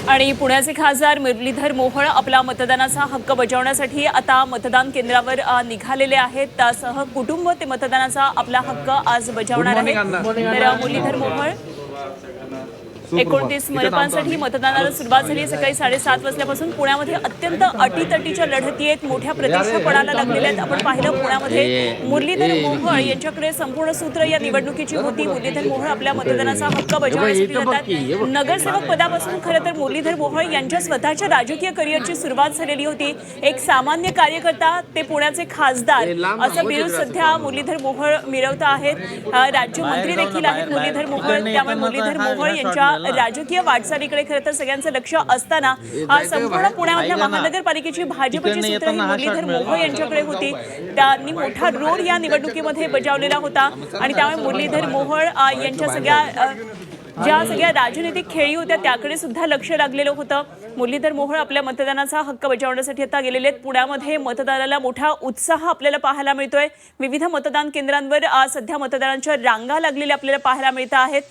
आणि पुण्याचे खासदार मुरलीधर मोहोळ आपला मतदानाचा हक्क बजावण्यासाठी आता मतदान केंद्रावर निघालेले आहेत। त्यासह कुटुंब ते मतदानाचा आपला हक्क आज बजावणार आहेत। तर मुरलीधर मोहोळ 29 मनपांसाठी मतदानाला सुरुवात झाली। सकाळी 7:30 वाजल्यापासून पुण्यामध्ये अत्यंत अटीतटीच्या लढती आहेत, मोठ्या प्रतीक्षा पडायला लागलेल्या आहेत। आपण पाहिलं पुण्यामध्ये मुरलीधर मोहोळ यांच्याकडे संपूर्ण सूत्र या निवडणुकीची होती। मुरलीधर मोहोळ आपल्या मतदानाचा हक्क बजावण्यासाठी जातात। नगरसेवक पदापासून खरं तर मुरलीधर मोहोळ यांच्या स्वतःच्या राजकीय करिअरची सुरुवात झालेली होती। एक सामान्य कार्यकर्ता ते पुण्याचे खासदार असं बिरुद सध्या मुरलीधर मोहोळ मिळवत आहेत। राज्यमंत्री देखील आहेत मुरलीधर मोहोळ, त्यामुळे मुरलीधर मोहोळ यांच्या राजकीय वाटचालीकडे खरं तर सगळ्यांचं लक्ष असताना संपूर्ण पुण्यामधल्या महानगरपालिकेची भाजपची सूत्र ही मुरलीधर मोहोळ यांच्याकडे होती। त्यांनी मोठा रोल या निवडणुकीमध्ये बजावलेला होता आणि त्यामुळे मुरलीधर मोहोळ यांच्या सगळ्या राजनीतिक खेळी होत्या त्याकडे सुद्धा लक्ष लागलेलं होतं। मुरलीधर मोहोळ आपल्या मतदानाचा हक्क बजावण्यासाठी आता गेलेले आहेत। पुण्यामध्ये मतदानाला मोठा उत्साह आपल्याला पाहायला मिळतोय। विविध मतदान केंद्रांवर सध्या मतदानांच्या रांगा लागलेल्या आपल्याला पाहायला मिळत आहेत।